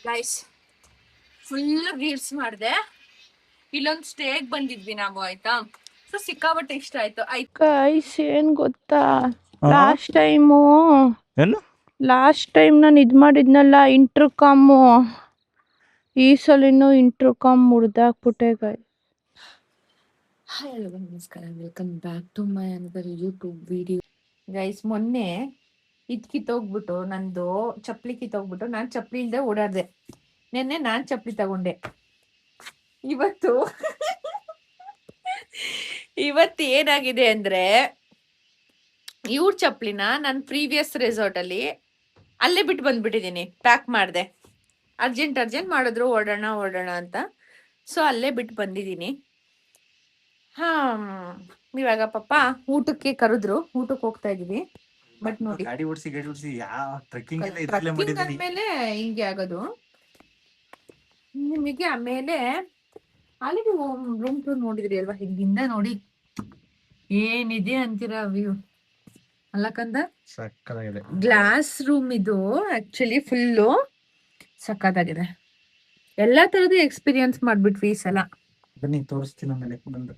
Guys full reels ಮಾಡಿದೆ. ಇಲ್ಲೊಂದು ಸ್ಟೇಗ್ ಬಂದಿದ್ವಿ ನಾವು, ಆಯ್ತಾ. ಸೊ ಸಿಕ್ಕಾಬಟ್ಟೆ ಇಷ್ಟ ಆಯ್ತು. ಗೈಸ್ ಏನ್ ಗೊತ್ತಾ, ಲಾಸ್ಟ್ ಟೈಮ್ ನಾನು ಇದು ಮಾಡಿದ್ನಲ್ಲ ಇಂಟರ್ಕಾಮು, ಈ ಸಲಿನೂ ಇಂಟರ್ಕಾಮ್ ಮುರಿದಾಕ್ಬಿಟ್ಟೆ ಗೈಸ್. ಹಲೋ ನಮಸ್ಕಾರ, welcome back to my another YouTube video. Guys ಮೊನ್ನೆ ಕಿತ್ತೋಗ್ಬಿಟ್ಟು, ನಂದು ಚಪ್ಪಲಿ ಕಿತ್ತೋಗ್ಬಿಟ್ಟು ನಾನು ಚಪ್ಪಲಿ ಇಲ್ಲದೆ ಓಡಾಡ್ದೆ. ನೆನ್ನೆ ನಾನು ಚಪ್ಪಲಿ ತಗೊಂಡೆ. ಇವತ್ತು ಏನಾಗಿದೆ ಅಂದ್ರೆ, ಇವ್ರ ಚಪ್ಪಲಿನ ನಾನು ಪ್ರೀವಿಯಸ್ ರೆಸಾರ್ಟ್ ಅಲ್ಲಿ ಅಲ್ಲೇ ಬಿಟ್ಟು ಬಂದ್ಬಿಟ್ಟಿದ್ದೀನಿ. ಪ್ಯಾಕ್ ಮಾಡಿದೆ, ಅರ್ಜೆಂಟ್ ಮಾಡಿದ್ರು ಓಡೋಣ ಅಂತ. ಸೊ ಅಲ್ಲೇ ಬಿಟ್ಟು ಬಂದಿದ್ದೀನಿ. ಇವಾಗ ಪಪ್ಪ ಊಟಕ್ಕೆ ಕರೆದ್ರು, ಊಟಕ್ಕೆ ಹೋಗ್ತಾ ಇದೀವಿ. ಬಟ್ ನೋಡಿ, ಟ್ರೆಕ್ಕಿಂಗ್ ಅಂದ್ಮೇಲೆ ಹಿಂಗೆ ಆಗೋದು ನಿಮಗೆ. ಆಮೇಲೆ ಅಲ್ಲಿ ರೂಮ್ ಟೂರ್ ನೋಡಿದ್ರಿ ಅಲ್ವಾ, ಹಿಂದಿಂದ ನೋಡಿ ಏನಿದೆ ಅಂತೀರಾ ವ್ಯೂ ಅಲ್ಲಕಂದ. ಸಕ್ಕತ್ತಾಗಿದೆ. ಗ್ಲಾಸ್ ರೂಮ್ ಇದು ಆಕ್ಚುಲಿ ಫುಲ್ಲು ಸಕ್ಕತ್ತಾಗಿದೆ. ಎಲ್ಲಾ ತರದ್ದು ಎಕ್ಸ್ಪೀರಿಯನ್ಸ್ ಮಾಡ್ಬಿಟ್ವಿ ಈ ಸಲ. ಬನ್ನಿ ತೋರಿಸ್ತೀನಿ ಆಮೇಲೆ ಬಂದು.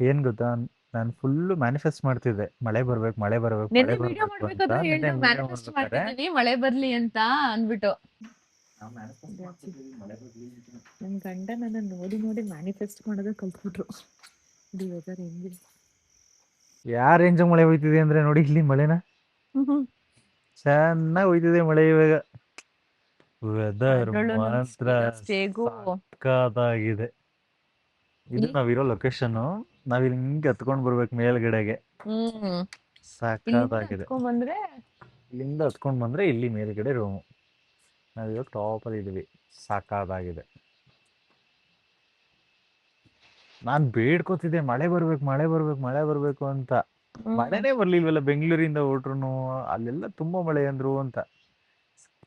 ಏನ್ ಗೊತ್ತಾ, ನಾನು ಫುಲ್ ಮ್ಯಾನಿಫೆಸ್ಟ್ ಮಾಡ್ತಿದ್ದೆ, ಮಳೆ ಬರ್ಬೇಕು ಮಳೆ ಬರ್ಬೇಕು ಮಳೆ ಬರ್ಬೇಕು ಅಂತ. ಮಳೆ ಬರ್ಲಿ ಅಂತ ಅಂದ್ಬಿಟ್ಟು ನನ್ ಗಂಡ ನನ್ನ ನೋಡಿ ಮ್ಯಾನಿಫೆಸ್ಟ್ ಮಾಡೋದ ಕಲ್ತ್ಬಿಟ್ರು. ಯಾವ ರೇಂಜ್ ಮಳೆ ಹೋಯ್ತಿದೆ ಅಂದ್ರೆ ನೋಡಿ, ಇಲ್ಲಿ ಮಳೆನ ಚೆನ್ನಾಗಿ ಹೋಯ್ತಿದೆ ಮಳೆ ಇವಾಗ. ವೆದರ್ ಮಾತ್ರ ಸಕ್ಕತ್ತಾಗಿದೆ. ಇದು ನಾವಿರೋ ಲೊಕೇಶನ್. ನಾವಿಲ್ಲಿ ಹಿಂಗೆ ಹತ್ಕೊಂಡ್ ಬರ್ಬೇಕು ಮೇಲ್ಗಡೆಗೆ. ಸಕ್ಕತ್ತಾಗಿದೆ. ಇಲ್ಲಿಂದ ಹತ್ಕೊಂಡ್ ಬಂದ್ರೆ ಇಲ್ಲಿ ಮೇಲ್ಗಡೆ ರೂಮು. ನಾವಿವಾಗ ಟಾಪ್ ಅಲ್ಲಿ ಇದೀವಿ. ಸಕ್ಕತ್ತಾಗಿದೆ. ನಾನ್ ಬೇಡ್ಕೋತಿದ್ದೆ ಮಳೆ ಬರ್ಬೇಕು ಅಂತ. ಮಳೆನೇ ಬರ್ಲಿಲ್ವಲ್ಲ, ಬೆಂಗಳೂರಿಂದ ಹೊರಟ್ರು ಅಲ್ಲೆಲ್ಲ ತುಂಬಾ ಮಳೆ ಅಂದ್ರು ಅಂತ.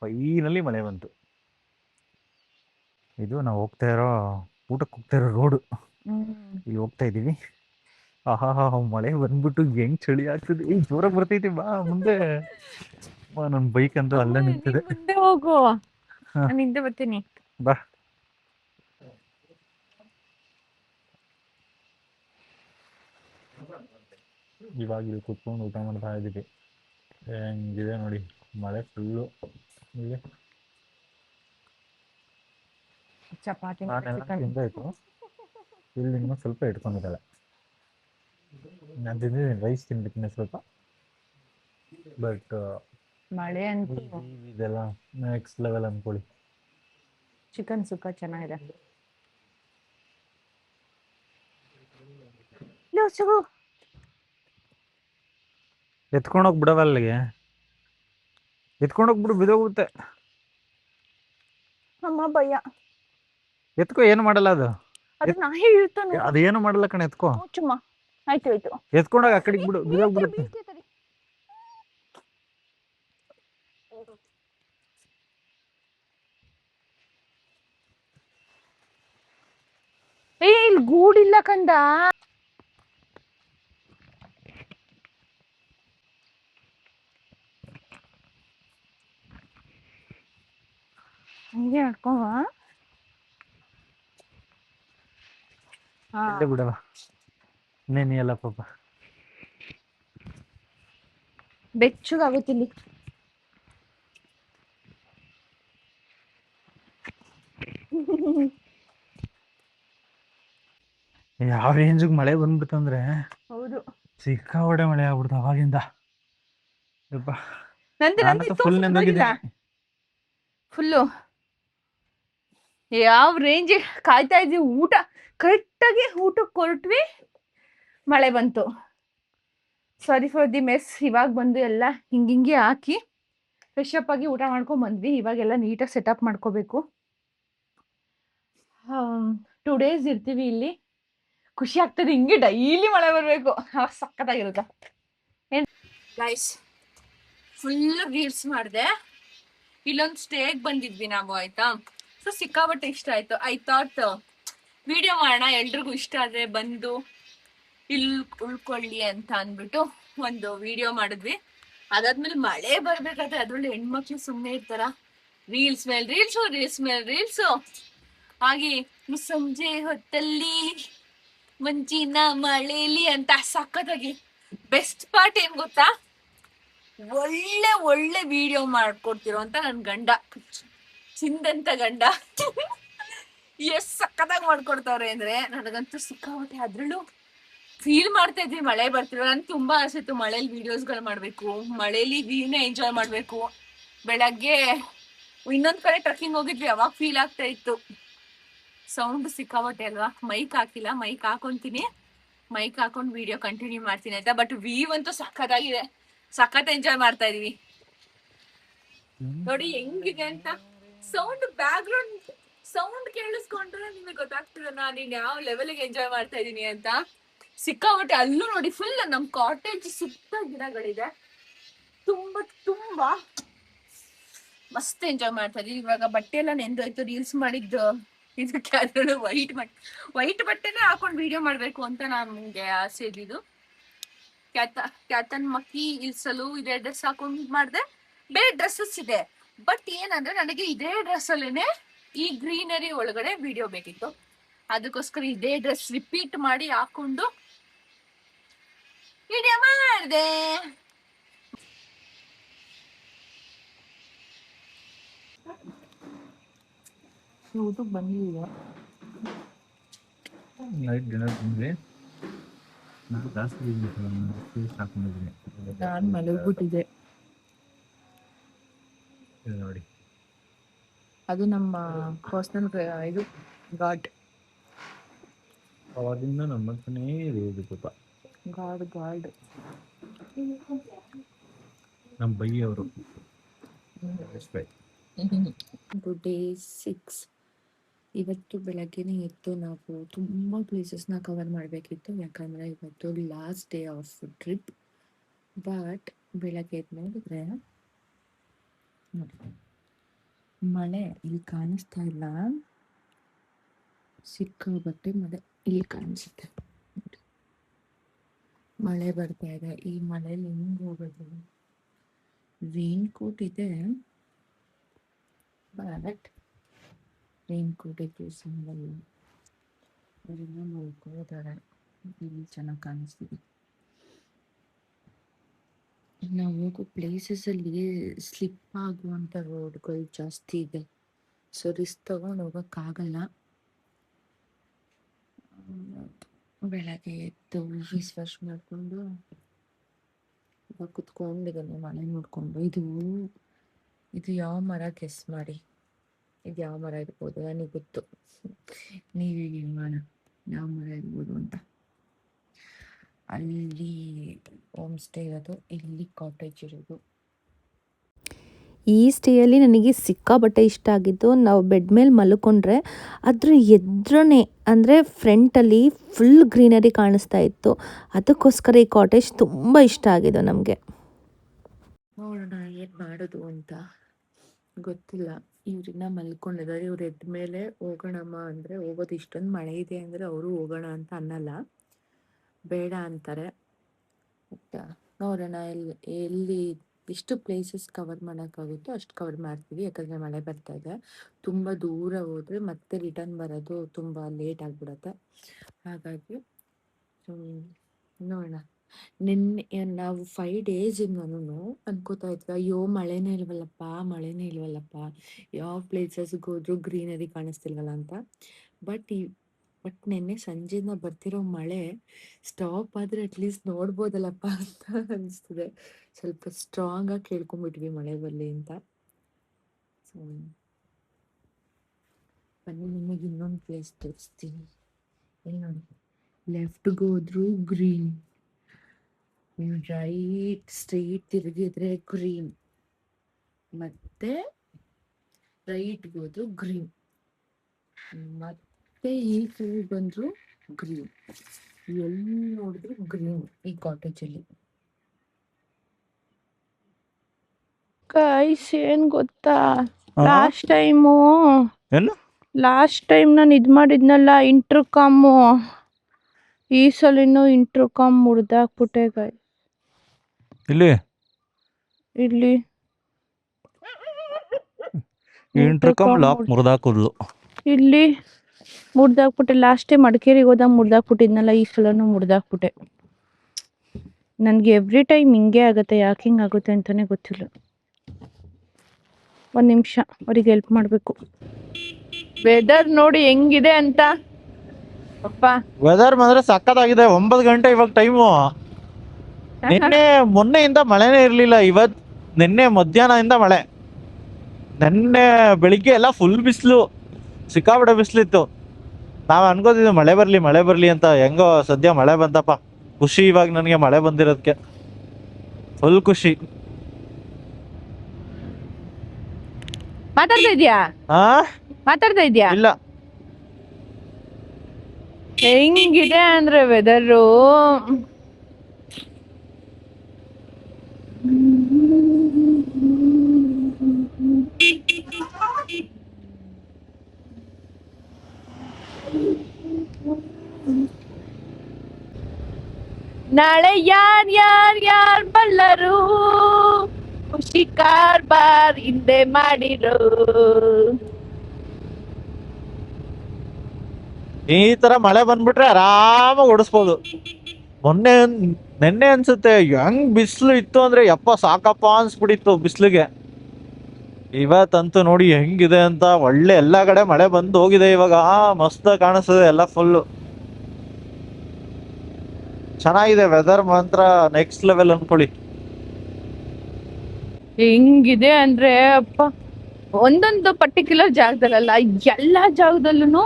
ಫೈನಲಿ ಮಳೆ ಬಂತು. ಇದು ನಾವು ಊಟಕ್ಕೆ ಹೋಗ್ತಾ ಇರೋ ರೋಡ್. ಇಲ್ಲಿ ಹೋಗ್ತಾ ಇದೀವಿ. ಮಳೆ ಬಂದ್ಬಿಟ್ಟು ಹೆಂಗ್ ಚಳಿ ಆಗ್ತದೆ. ಜೋರಾಗಿ ಬರ್ತೈತಿ. ಬಾ ಮುಂದೆ. ನನ್ ಬೈಕ್ ಅಂತೂ ಅಲ್ಲೇ ನಿಂತಿದೆ. ಮುಂದೆ ಹೋಗು, ನಾನು ಹಿಂದೆ ಬರ್ತೀನಿ. ಬಾ. ಇವಾಗ ಇಲ್ಲಿ ಕುತ್ಕೊಂಡು ಊಟ ಮಾಡ್ತಾ ಇದೀವಿ. ಹೆಂಗಿದೆ ನೋಡಿ ಮಳೆ ಫುಲ್ಲು. ಇಲ್ಲಿ ಚಪಾತಿ ತಿಂದಾಯ್ತು. ಇಲ್ಲಿ ಇನ್ನೂ ಸ್ವಲ್ಪ ಇಟ್ಕೊಂಡಿದ್ದಾಳೆ. ನಾನು ತಿಂದಿದ್ದೀನಿ, ರೈಸ್ ತಿನ್ಬಿಟ್ಟಿನಿ ಸ್ವಲ್ಪ. ಬಟ್ ಮಳೆ ಅಂತ ಇದೆಲ್ಲ ನೆಕ್ಸ್ಟ್ ಲೆವೆಲ್ ಅನ್ಕೊಳ್ಳಿ. ಚಿಕನ್ ಸುಕ್ಕ ಚೆನ್ನಾಗಿದೆ. ಎತ್ಕೊಂಡೋಗಿ ಬಿಡವ ಅಲ್ಲಿಗೆ. ಎತ್ಕೊಂಡೋಗ್ಬಿಡು, ಬಿದೋಗುತ್ತೆ. ಅಮ್ಮ ಭಯ. ಎತ್ಕೋ, ಏನು ಮಾಡಲ್ಲ ಅದು. ಅದೇನು ಮಾಡಲ್ಲ ಕಣ, ಎತ್ಕೋ. ಆಯ್ತು ಎತ್ಕೊಂಡೋಗ ಆ ಕಡೆಗೆ ಬಿಡು, ಬಿದೋಗ್ಬಿಡುತ್ತೆ. ಇಲ್ಲಿ ಗೂಡಿಲ್ಲ ಕಂದ. ಹಂಗೆ ಹಾಕೋವ ಬಿಡವ. ಇನ್ನೇನಿಯಲ್ಲ ಪಾಪ, ಬೆಚ್ಚಗಾಗುತ್ತಿಲ್ಲಿ. ಯಾವ ರೇಂಜಿಗೆ ಮಳೆ ಬಂದ್ಬಿಟ್ಟಂದ್ರೆ, ಹೌದು ಸಿಕ್ಕಾಪಟ್ಟೆ ಮಳೆ ಆಗ್ಬಿಡ್ತು ಅವಾಗಿಂದ. ಫುಲ್ ಫುಲ್ಲು ಯಾವ ರೇಂಜ್ ಕಾಯ್ತಾ ಇದ್ವಿ. ಊಟ ಕರೆಕ್ಟಾಗಿ ಊಟಕ್ಕೆ ಹೊರಟ್ವಿ, ಮಳೆ ಬಂತು. Sorry for the mess. ಇವಾಗ ಬಂದು ಎಲ್ಲ ಹಿಂಗೆ ಹಾಕಿ ಫ್ರೆಶ್ ಅಪ್ ಆಗಿ ಊಟ ಮಾಡ್ಕೊಂಡ್ ಬಂದ್ವಿ. ಇವಾಗೆಲ್ಲ ನೀಟಾಗಿ ಸೆಟಪ್ ಮಾಡ್ಕೋಬೇಕು. 2 days ಇರ್ತೀವಿ ಇಲ್ಲಿ. ಖುಷಿ ಆಗ್ತದೆ, ಹಿಂಗೆ ಡೈಲಿ ಮಳೆ ಬರ್ಬೇಕು, ಸಕ್ಕತ್ತಾಗಿರುತ್ತೆ. ಗೈಸ್ ಫುಲ್ ರೀಲ್ಸ್ ಮಾಡಿದೆ. ಇಲ್ಲೊಂದು ಸ್ಟೇಗ್ ಬಂದಿದ್ವಿ ನಾವು, ಆಯ್ತಾ. ಸೊ ಸಿಕ್ಕಾಬಟ್ಟೆ ಇಷ್ಟ ಆಯ್ತು. ಐ ಥಾಟ್ ವಿಡಿಯೋ ಮಾಡೋಣ, ಎಲ್ರಿಗೂ ಇಷ್ಟ ಆದ್ರೆ ಬಂದು ಇಲ್ಲಿ ಉಳ್ಕೊಳ್ಳಿ ಅಂತ ಅಂದ್ಬಿಟ್ಟು ಒಂದು ವಿಡಿಯೋ ಮಾಡಿದ್ವಿ. ಅದಾದ್ಮೇಲೆ ಮಳೆ ಬರ್ಬೇಕಾದ್ರೆ ಅದ್ರಲ್ಲಿ ಹೆಣ್ಮಕ್ಳು ಸುಮ್ಮನೆ ಇರ್ತಾರ, ರೀಲ್ಸ್ ಮೇಲೆ ರೀಲ್ಸು, ರೀಲ್ಸ್ ಮೇಲೆ ರೀಲ್ಸು. ಹಾಗೆ ಸಂಜೆ ಹೊತ್ತಲ್ಲಿ ಮಂಜಿನ ಮಳೆಲಿ ಅಂತ ಸಖತ್ತಾಗಿ. ಬೆಸ್ಟ್ ಪಾರ್ಟ್ ಏನ್ ಗೊತ್ತಾ, ಒಳ್ಳೆ ಒಳ್ಳೆ ವಿಡಿಯೋ ಮಾಡ್ಕೊಡ್ತಿರೋ ಅಂತ ನನ್ ಗಂಡ, ಚಿಂದಂತ ಗಂಡ. ಎಷ್ಟ್ ಸಖತ್ತಾಗಿ ಮಾಡ್ಕೊಡ್ತಾವ್ರೆ ಅಂದ್ರೆ ನನಗಂತೂ ಸಿಕ್ಕಾಗುತ್ತೆ. ಅದ್ರಲ್ಲೂ ಫೀಲ್ ಮಾಡ್ತಾ ಇದ್ವಿ ಮಳೆ ಬರ್ತಿರೋ. ನನ್ ತುಂಬಾ ಆಸೆ ಇತ್ತು ಮಳೇಲಿ ವಿಡಿಯೋಸ್ಗಳು ಮಾಡ್ಬೇಕು, ಮಳೇಲಿ ವ್ಯೂನ ಎಂಜಾಯ್ ಮಾಡ್ಬೇಕು. ಬೆಳಗ್ಗೆ ಇನ್ನೊಂದ್ ಕಡೆ ಟ್ರಕ್ಕಿಂಗ್ ಹೋಗಿದ್ವಿ, ಅವಾಗ ಫೀಲ್ ಆಗ್ತಾ ಇತ್ತು. ಸೌಂಡ್ ಸಿಕ್ಕಾಬಟ್ಟೆ ಅಲ್ವಾ, ಮೈಕ್ ಹಾಕಿಲ್ಲ, ಮೈಕ್ ಹಾಕೊಂತೀನಿ, ಮೈಕ್ ಹಾಕೊಂಡ್ ವಿಡಿಯೋ ಕಂಟಿನ್ಯೂ ಮಾಡ್ತೀನಿ ಆಯ್ತಾ. ಬಟ್ ವ್ಯೂ ಅಂತೂ ಸಖತ್ತಾಗಿದೆ, ಸಖತ್ ಎಂಜಾಯ್ ಮಾಡ್ತಾ ಇದೀವಿ. ನೋಡಿ ಹೆಂಗಿದೆ ಅಂತ. ಸೌಂಡ್, ಬ್ಯಾಕ್ ಗ್ರೌಂಡ್ ಸೌಂಡ್ ಕೇಳಿಸ್ಕೊಂಡ್ರೆ ನಿಮಗೆ ಗೊತ್ತಾಗ್ತದೆ ನಾನು ಯಾವ ಲೆವೆಲ್ಗೆ ಎಂಜಾಯ್ ಮಾಡ್ತಾ ಇದೀನಿ ಅಂತ. ಸಿಕ್ಕಾಬಟ್ಟೆ. ಅಲ್ಲೂ ನೋಡಿ ಫುಲ್ ನಮ್ ಕಾಟೇಜ್ ಸುತ್ತ ಗಿಡಗಳಿದೆ, ತುಂಬಾ ತುಂಬಾ ಮಸ್ತ್ ಎಂಜಾಯ್ ಮಾಡ್ತಾ ಇದೀವಿ. ಇವಾಗ ಬಟ್ಟೆ ಎಲ್ಲ ನೆಂದೋಯ್ತು, ರೀಲ್ಸ್ ಮಾಡಿದ್ದು ಇದಕ್ಕೆ ಅದ್ರಲ್ಲೂ ವೈಟ್ ಬಟ್ಟೆನೇ ಹಾಕೊಂಡ್ ವಿಡಿಯೋ ಮಾಡ್ಬೇಕು ಅಂತ ನಮ್ಗೆ ಆಸೆ ಇದ್ದಿದ್ದು. ಕ್ಯಾತನ್ ಮಕ್ಕಿ ಇಲ್ಸಲು ಇದೇ ಡ್ರೆಸ್ ಹಾಕೊಂಡ್ ಮಾಡ್ದೆ. ಬೇರೆ ಡ್ರೆಸ್ಸಸ್ ಇದೆ, ಬಟ್ ಏನಂದ್ರೆ ನನಗೆ ಇದೇ ಡ್ರೆಸ್ ಅಲ್ಲೇನೆ ಈ ಗ್ರೀನರಿ ಒಳಗಡೆ ವಿಡಿಯೋ ಬೇಕಿತ್ತು. ಅದಕ್ಕೋಸ್ಕರ ಇದೇ ಡ್ರೆಸ್ ರಿಪೀಟ್ ಮಾಡಿ ಹಾಕೊಂಡು ವಿಡಿಯೋ ಮಾಡಿದೆ. ಊಟಕ್ಕೆ ಬಂದಿಲ್ಲ, ನೈಟ್ ಡಿನ್ನರ್ ಬಂದ್ವಿ. ಜಾಸ್ತಿ ನಾನು ಮಲಗ್ಬಿಟ್ಟಿದ್ದೆ ನೋಡಿ. ಅದು ನಮ್ಮ ಪರ್ಸನಲ್ ಇದು ಗಾಡ್. ಅವಾಗಿಂದ ನಮ್ಮ ಹತ್ರನೇ ಇರೋದು ಪಾಪ. ಗಾಡ್ ನಮ್ಮ ಬೈ ಅವರು. ಡೇ 6. ಇವತ್ತು ಬೆಳಗ್ಗೆನೇ ಎದ್ದು ನಾವು ತುಂಬ ಪ್ಲೇಸಸ್ನ ಕವರ್ ಮಾಡಬೇಕಿತ್ತು, ಯಾಕಂದರೆ ಇವತ್ತು last day of trip. But ಬೆಳಗ್ಗೆ ಎದ್ದು ನೋಡಿದ್ರೆ ಮಳೆ ಇಲ್ಲಿ ಕಾಣಿಸ್ತಾ ಇಲ್ಲ, ಸಿಕ್ಕಾಬಟ್ಟೆ ಮಳೆ ಇಲ್ಲಿ ಕಾಣಿಸುತ್ತೆ. ಮಳೆ ಬರ್ತಾ ಇದೆ. ಈ ಮಳೆಯಲ್ಲಿ ಹೆಂಗ್ ಹೋಗೋದು? ರೈನ್ ಕೋಟ್ ಇದೆ, ಬಟ್ ರೈನ್ ಕೋಟ್ ಇದ್ದು ಸಿಂಗಲ್ ಅವರೆಲ್ಲ ಮಲ್ಕೊಂಡಿದ್ದಾರೆ. ಇಲ್ಲಿ ಚೆನ್ನಾಗಿ ಕಾಣಿಸ್ತಿದೆ. ನಾವು ಹೋಗೋ ಪ್ಲೇಸಸಲ್ಲಿ ಸ್ಲಿಪ್ ಆಗುವಂಥ ರೋಡ್ಗಳು ಜಾಸ್ತಿ ಇದೆ, ಸೊ ರಿಸ್ಕ್ ತಗೊಂಡು ಹೋಗೋಕ್ಕಾಗಲ್ಲ. ಬೆಳಗ್ಗೆ ಎದ್ದು ಫೇಸ್ ವಾಶ್ ಮಾಡಿಕೊಂಡು ಕುತ್ಕೊಂಡಿದ್ದಾನೆ ಮಳೆ ನೋಡ್ಕೊಂಡು. ಇದು ಯಾವ ಮರ ಗೆಸ್ ಮಾಡಿ, ಇದು ಯಾವ ಮರ ಇರ್ಬೋದು? ನನಗೆ ಗೊತ್ತು, ನೀವು ಮಾಡೋಣ ಯಾವ ಮರ ಇರ್ಬೋದು ಅಂತ. ಅಲ್ಲಿ ಹೋಮ್ ಸ್ಟೇ ಇರೋದು, ಇಲ್ಲಿ ಕಾಟೇಜ್ ಇರೋದು. ಈ ಸ್ಟೇಯಲ್ಲಿ ನನಗೆ ಸಿಕ್ಕಾಬಟ್ಟೆ ಇಷ್ಟ ಆಗಿದ್ದು, ನಾವು ಬೆಡ್ ಮೇಲೆ ಮಲ್ಕೊಂಡ್ರೆ ಅದ್ರ ಎದುರೇ ಅಂದರೆ ಫ್ರಂಟಲ್ಲಿ ಫುಲ್ ಗ್ರೀನರಿ ಕಾಣಿಸ್ತಾ ಇತ್ತು. ಅದಕ್ಕೋಸ್ಕರ ಈ ಕಾಟೇಜ್ ತುಂಬ ಇಷ್ಟ ಆಗಿದೆ ನಮಗೆ. ನೋಡೋಣ ಏನು ಮಾಡೋದು ಅಂತ ಗೊತ್ತಿಲ್ಲ. ಇವ್ರನ್ನ ಮಲ್ಕೊಂಡಿದ್ದಾರೆ, ಇವ್ರು ಎದ್ದ ಮೇಲೆ ಹೋಗೋಣಮ್ಮ ಅಂದರೆ ಹೋಗೋದು. ಇಷ್ಟೊಂದು ಮಳೆ ಇದೆ ಅಂದರೆ ಅವರು ಹೋಗೋಣ ಅಂತ ಅನ್ನಲ್ಲ, ಬೇಡ ಅಂತಾರೆ. ಬಟ್ ನೋಡೋಣ ಎಲ್ಲಿ ಎಷ್ಟು ಪ್ಲೇಸಸ್ ಕವರ್ ಮಾಡೋಕ್ಕಾಗುತ್ತೋ ಅಷ್ಟು ಕವರ್ ಮಾಡ್ತೀವಿ. ಯಾಕಂದರೆ ಮಳೆ ಬರ್ತಾ ಇದೆ, ತುಂಬ ದೂರ ಹೋದರೆ ಮತ್ತೆ ರಿಟರ್ನ್ ಬರೋದು ತುಂಬ ಲೇಟ್ ಆಗಿಬಿಡತ್ತೆ. ಹಾಗಾಗಿ ನೋಡೋಣ. ನಿನ್ನೆ ನಾವು 5 ಡೇಸಿಂದನೂ ಅನ್ಕೋತಾ ಇದ್ವಿ, ಅಯ್ಯೋ ಮಳೆನೇ ಇಲ್ವಲ್ಲಪ್ಪ, ಯಾವ ಪ್ಲೇಸಸ್ಗೆ ಹೋದ್ರೂ ಗ್ರೀನರಿ ಕಾಣಿಸ್ತಿಲ್ವಲ್ಲ ಅಂತ. ಬಟ್ ನಿನ್ನೆ ಸಂಜೆಯಿಂದ ಬರ್ತಿರೋ ಮಳೆ ಸ್ಟಾಪ್ ಆದರೆ ಅಟ್ಲೀಸ್ಟ್ ನೋಡ್ಬೋದಲ್ಲಪ್ಪ ಅಂತ ಅನಿಸ್ತದೆ. ಸ್ವಲ್ಪ ಸ್ಟ್ರಾಂಗಾಗಿ ಕೇಳ್ಕೊಂಬಿಟ್ವಿ ಮಳೆ ಬರಲಿ ಅಂತ. ಸೊ ಬನ್ನಿ ನಿಮಗೆ ಇನ್ನೊಂದು ಪ್ಲೇಸ್ ತೋರಿಸ್ತೀನಿ. ಇಲ್ಲಿ ನೋಡಿ, ಲೆಫ್ಟ್ಗೆ ಹೋದ್ರೂ ಗ್ರೀನ್, ರೈಟ್ ಸ್ಟ್ರೈಟ್ ತಿರುಗಿದ್ರೆ ಗ್ರೀನ್, ಮತ್ತೆ ರೈಟ್ಗೆ ಹೋದ್ರು ಗ್ರೀನ್, ಮತ್ತೆ ಈ ಸೈಡ್ ಬಂದ್ರು ಗ್ರೀನ್. ಎಲ್ಲಿ ನೋಡಿದ್ರು ಗ್ರೀನ್ ಈ ಕಾಟೇಜಲ್ಲಿ. ಗೈಸ್ ಏನ್ ಗೊತ್ತಾ, ಲಾಸ್ಟ್ ಟೈಮ್ ನಾನು ಇದು ಮಾಡಿದ್ನಲ್ಲ ಇಂಟರ್ಕಾಮು, ಈ ಸಲಿನೂ ಇಂಟರ್ಕಾಮ್ ಮುರಿದಾಕ್ಬಿಟ್ಟೆ ಗೈಸ್. ಇಲ್ಲಿ ಇಂಟರ್ಕಮ್ ಲಾಕ್ ಮುರಿದಾಕುದ್ಲು. ಇಲ್ಲಿ ಮುರ್ದಾಕ್ಬಿಟ್ಟೆ. ಲಾಸ್ಟ್ ಟೈಮ್ ಮಡಿಕೇರಿಗೆ ಹೋದಾಗ ಮುರ್ದಾಕ್ಬಿಟ್ಟಿದ್ನಲ್ಲ, ಈ ಸಲನೂ ಮುರ್ದಾಕ್ಬಿಟ್ಟೆ. ನನಗೆ ಎವ್ರಿ ಟೈಮ್ ಹಿಂಗೆ ಆಗುತ್ತೆ, ಯಾಕೆ ಹಿಂಗೆ ಆಗುತ್ತೆ ಅಂತಲೇ ಗೊತ್ತಿಲ್ಲ. ಒಂದು ನಿಮಿಷ ಅವ್ರಿಗೆ ಹೆಲ್ಪ್ ಮಾಡಬೇಕು. ವೆದರ್ ನೋಡಿ ಹೆಂಗಿದೆ ಅಂತ. ಅಪ್ಪ ವೆದರ್ ಮಾತ್ರ ಸಕ್ಕತ್ತಾಗಿದೆ. 9 ಗಂಟೆ ಇವಾಗ ಟೈಮು. ಮೊನ್ನೆಯಿಂದ ಮಳೆನೇ ಇರ್ಲಿಲ್ಲ. ನಿನ್ನೆ ಮಧ್ಯಾಹ್ನದಿಂದ ಮಳೆ. ನಿನ್ನೆ ಬೆಳಿಗ್ಗೆ ಎಲ್ಲ ಫುಲ್ ಬಿಸಿಲು, ಸಿಕ್ಕಾಪಟ್ಟೆ ಬಿಸಿಲಿತ್ತು. ನಾವ್ ಅನ್ಕೋತಿದ್ವಿ ಮಳೆ ಬರ್ಲಿ ಅಂತ. ಹೆಂಗೋ ಸದ್ಯ ಮಳೆ ಬಂತಪ್ಪ. ಖುಷಿ ಇವಾಗ ನನಗೆ ಮಳೆ ಬಂದಿರೋದಕ್ಕೆ, ಫುಲ್ ಖುಷಿ. ಮಾತಾಡ್ತಾ ಇದ್ಯಾ? ಇಲ್ಲ, ಹೆಂಗಿದೆ ಅಂದ್ರೆ ವೆದರು. ನಾಳೆ ಯಾರ್ ಬಲ್ಲರು, ಖುಷಿ ಕಾರ್ಬಾರ್ ಹಿಂದೆ ಮಾಡಿರೋ. ಈ ತರ ಮಳೆ ಬಂದ್ಬಿಟ್ರೆ ಆರಾಮಾಗಿ ಓಡಿಸ್ಬೋದು. ನೆನ್ನೆ ಅನ್ಸುತ್ತೆ ಹೆಂಗ್ ಬಿಸಿಲು ಇತ್ತು ಅಂದ್ರೆ ಯಪ್ಪ ಸಾಕಪ್ಪ ಅನ್ಸ್ಬಿಟ್ಟಿತ್ತು ಬಿಸಿಲಿಗೆ. ಇವತ್ತಂತೂ ನೋಡಿ ಹೆಂಗಿದೆ ಅಂತ. ಒಳ್ಳೆ ಎಲ್ಲಾ ಕಡೆ ಮಳೆ ಬಂದು ಹೋಗಿದೆ. ಇವಾಗ ಮಸ್ತ್ ಕಾಣಿಸ್ತದೆ ಎಲ್ಲ ಫುಲ್ಲು. ಚೆನ್ನಾಗಿದೆ ವೆದರ್ ಮಾತ್ರ ನೆಕ್ಸ್ಟ್ ಲೆವೆಲ್ ಅನ್ಕೊಳ್ಳಿ. ಹೆಂಗಿದೆ ಅಂದ್ರೆ ಅಪ್ಪ, ಒಂದೊಂದು ಪರ್ಟಿಕ್ಯುಲರ್ ಜಾಗದಲ್ಲ, ಎಲ್ಲಾ ಜಾಗದಲ್ಲೂ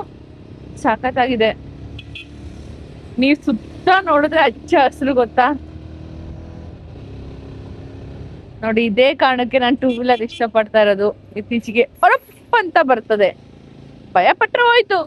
ಸಖತ್ತಾಗಿದೆ. ನೀವ್ ಸುತ್ತ ನೋಡಿದ್ರೆ ಹಚ್ಚ ಹಸಿರು ಗೊತ್ತಾ. ನೋಡಿ, ಇದೇ ಕಾರಣಕ್ಕೆ ನಾನು 2 ವೀಲರ್ ಇಷ್ಟಪಡ್ತಾ ಇರೋದು. ಇತ್ತೀಚೆಗೆ ಹೊರಪ್ ಅಂತ ಬರ್ತದೆ, ಭಯ ಪಟ್ರೆ ಹೋಯ್ತು.